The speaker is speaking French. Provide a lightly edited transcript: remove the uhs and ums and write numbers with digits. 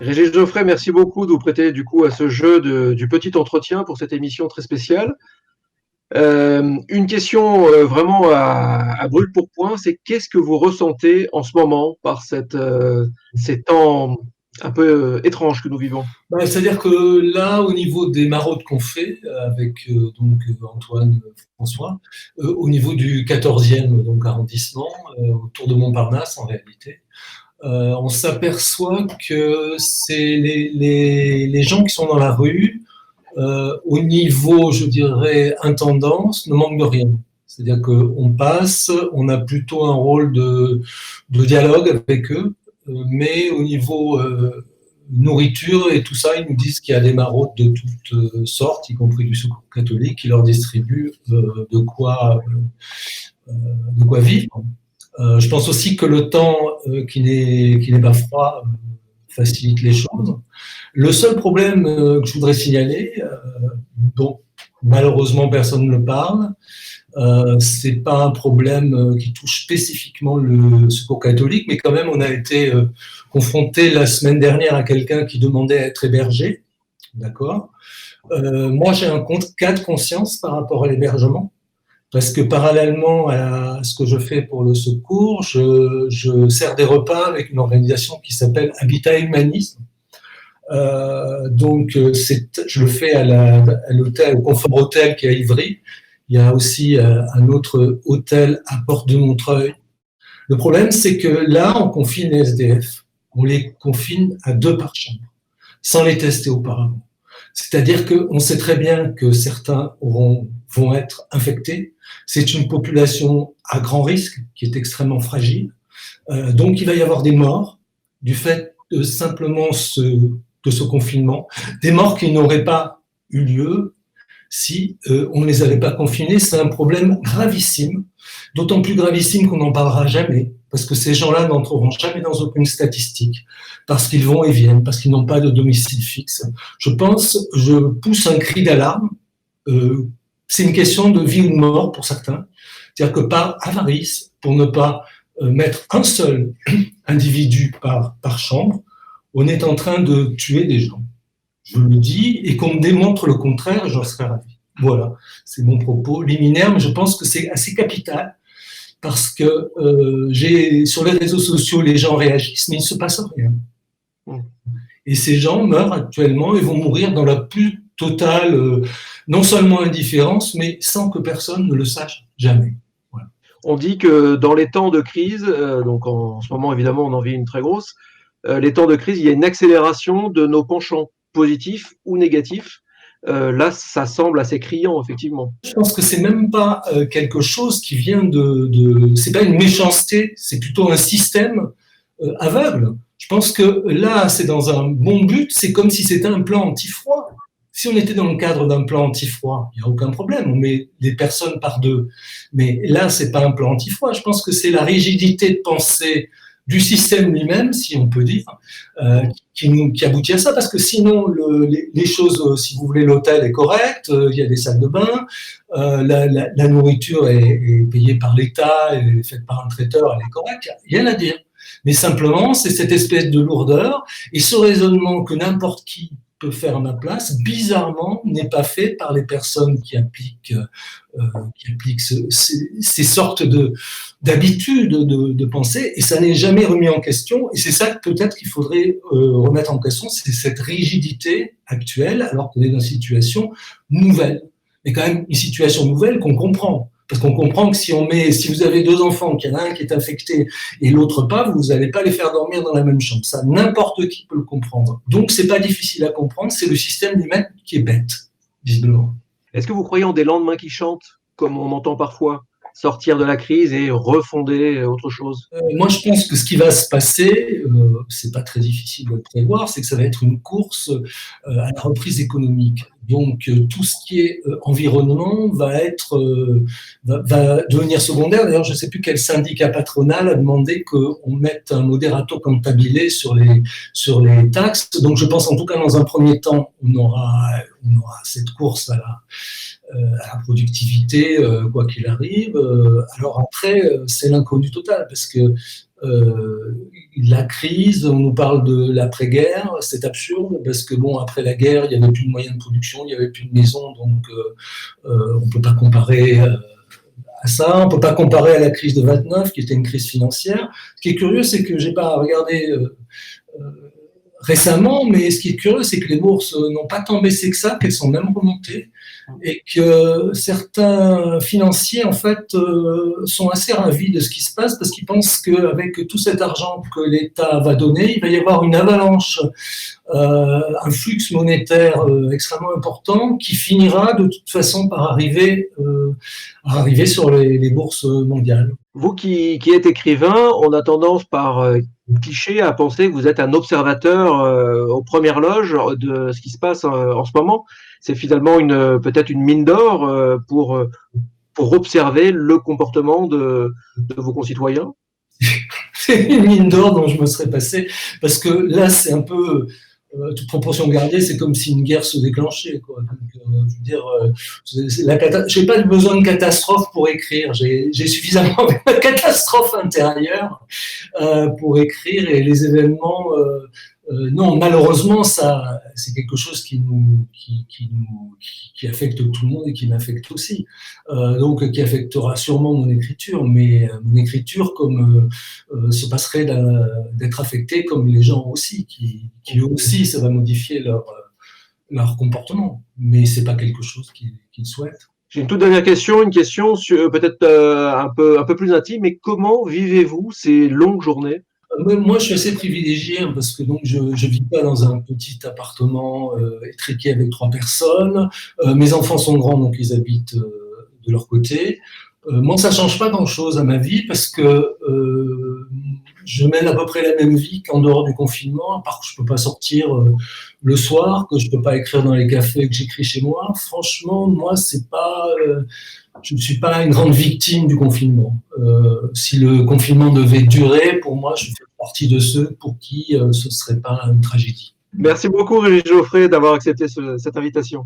Régis Geoffrey, merci beaucoup de vous prêter du coup à ce jeu du petit entretien pour cette émission très spéciale. Une question vraiment à brûle pour point, c'est qu'est-ce que vous ressentez en ce moment par ces temps un peu étranges que nous vivons? C'est-à-dire que là, au niveau des maraudes qu'on fait avec Antoine, François, au niveau du 14e donc, arrondissement, autour de Montparnasse en réalité, on s'aperçoit que c'est les gens qui sont dans la rue, au niveau, je dirais, intendance, ne manquent de rien. C'est-à-dire qu'on passe, on a plutôt un rôle de dialogue avec eux, mais au niveau nourriture et tout ça, ils nous disent qu'il y a des maraudes de toutes sortes, y compris du Secours catholique, qui leur distribuent de quoi vivre. Je pense aussi que le temps qui n'est pas froid facilite les choses. Le seul problème que je voudrais signaler, dont malheureusement personne ne parle, c'est pas un problème qui touche spécifiquement le Secours catholique, mais quand même on a été confronté la semaine dernière à quelqu'un qui demandait à être hébergé, d'accord. Moi j'ai un cas de conscience par rapport à l'hébergement, parce que parallèlement à ce que je fais pour le secours, je sers des repas avec une organisation qui s'appelle Habitat Humanisme. Je le fais à l'hôtel, au Confort Hôtel qui est à Ivry. Il y a aussi un autre hôtel à Porte de Montreuil. Le problème, c'est que là, on confine les SDF. On les confine à 2 par chambre, sans les tester auparavant. C'est-à-dire qu'on sait très bien que certains vont être infectés. C'est une population à grand risque, qui est extrêmement fragile. Donc, il va y avoir des morts du fait de simplement de ce confinement, des morts qui n'auraient pas eu lieu si on ne les avait pas confinés. C'est un problème gravissime, d'autant plus gravissime qu'on n'en parlera jamais, parce que ces gens-là n'entreront jamais dans aucune statistique, parce qu'ils vont et viennent, parce qu'ils n'ont pas de domicile fixe. Je pousse un cri d'alarme. C'est une question de vie ou de mort pour certains. C'est-à-dire que par avarice, pour ne pas mettre un seul individu par chambre, on est en train de tuer des gens. Je le dis, et qu'on me démontre le contraire, j'en serais ravi. Voilà, c'est mon propos liminaire, mais je pense que c'est assez capital, parce que sur les réseaux sociaux, les gens réagissent, mais il ne se passe rien. Et ces gens meurent actuellement et vont mourir dans la plus totale, non seulement indifférence, mais sans que personne ne le sache jamais. Voilà. On dit que dans les temps de crise, donc en ce moment évidemment on en vit une très grosse, les temps de crise, il y a une accélération de nos penchants positifs ou négatifs. Là, ça semble assez criant, effectivement. Je pense que c'est même pas quelque chose qui vient c'est pas une méchanceté, c'est plutôt un système aveugle. Je pense que là, c'est dans un bon but, c'est comme si c'était un plan anti-froid. Si on était dans le cadre d'un plan anti-froid, il n'y a aucun problème, on met les personnes par 2. Mais là, c'est pas un plan anti-froid. Je pense que c'est la rigidité de pensée du système lui-même, si on peut dire, qui aboutit à ça, parce que sinon, les choses, si vous voulez, l'hôtel est correct, il y a des salles de bain, la nourriture est payée par l'État, est faite par un traiteur, elle est correcte, il n'y a rien à dire. Mais simplement, c'est cette espèce de lourdeur et ce raisonnement que n'importe qui peut faire à ma place, bizarrement, n'est pas fait par les personnes qui appliquent ces sortes d'habitudes de pensée, et ça n'est jamais remis en question. Et c'est ça que peut-être qu'il faudrait remettre en question, c'est cette rigidité actuelle, alors qu'on est dans une situation nouvelle. Mais quand même une situation nouvelle qu'on comprend. Parce qu'on comprend que si vous avez 2 enfants, qu'il y en a un qui est infecté et l'autre pas, vous n'allez pas les faire dormir dans la même chambre. Ça, n'importe qui peut le comprendre. Donc, c'est pas difficile à comprendre, c'est le système lui-même qui est bête, visiblement. Est-ce que vous croyez en des lendemains qui chantent, comme on entend parfois, sortir de la crise et refonder autre chose? Moi, je pense que ce qui va se passer, c'est pas très difficile de le prévoir, c'est que ça va être une course à la reprise économique. Donc, tout ce qui est environnement va devenir secondaire. D'ailleurs, je ne sais plus quel syndicat patronal a demandé qu'on mette un moderato cantabile sur les taxes. Donc, je pense en tout cas, dans un premier temps, on aura cette course à la productivité, quoi qu'il arrive. Alors après, c'est l'inconnu total, parce que la crise, on nous parle de l'après-guerre, c'est absurde parce que bon, après la guerre, il n'y avait plus de moyens de production, il n'y avait plus de maisons, donc on ne peut pas comparer à ça, on ne peut pas comparer à la crise de 29 qui était une crise financière. Ce qui est curieux, c'est que j'ai pas regardé récemment, mais ce qui est curieux, c'est que les bourses n'ont pas tant baissé que ça, qu'elles sont même remontées, et que certains financiers, en fait, sont assez ravis de ce qui se passe, parce qu'ils pensent qu'avec tout cet argent que l'État va donner, il va y avoir une avalanche, un flux monétaire extrêmement important, qui finira de toute façon par arriver sur les bourses mondiales. Vous qui êtes écrivain, on a tendance par cliché à penser que vous êtes un observateur aux premières loges de ce qui se passe en ce moment. C'est finalement peut-être une mine d'or pour observer le comportement de vos concitoyens. C'est une mine d'or dont je me serais passé, parce que là, c'est un peu, toute proportion gardée, c'est comme si une guerre se déclenchait, quoi. Donc, je veux dire, je n'ai pas besoin de catastrophe pour écrire. J'ai suffisamment de catastrophe intérieure pour écrire, et les événements, non, malheureusement, ça, c'est quelque chose qui affecte tout le monde et qui m'affecte aussi. Donc, qui affectera sûrement mon écriture, mais mon écriture se passerait d'être affectée comme les gens aussi, qui eux aussi, ça va modifier leur comportement. Mais c'est pas quelque chose qu'ils souhaitent. J'ai une toute dernière question, une question peut-être un peu plus intime, mais comment vivez-vous ces longues journées? Moi, je suis assez privilégié parce que donc je vis pas dans un petit appartement étriqué avec 3 personnes. Mes enfants sont grands, donc ils habitent de leur côté. Moi, ça change pas grand-chose à ma vie parce que je mène à peu près la même vie qu'en dehors du confinement, à part que je peux pas sortir le soir, que je peux pas écrire dans les cafés, que j'écris chez moi. Franchement, moi, c'est pas je ne suis pas une grande victime du confinement. Si le confinement devait durer, pour moi, je fais partie de ceux pour qui ce ne serait pas une tragédie. Merci beaucoup, Régis Geoffrey, d'avoir accepté cette invitation.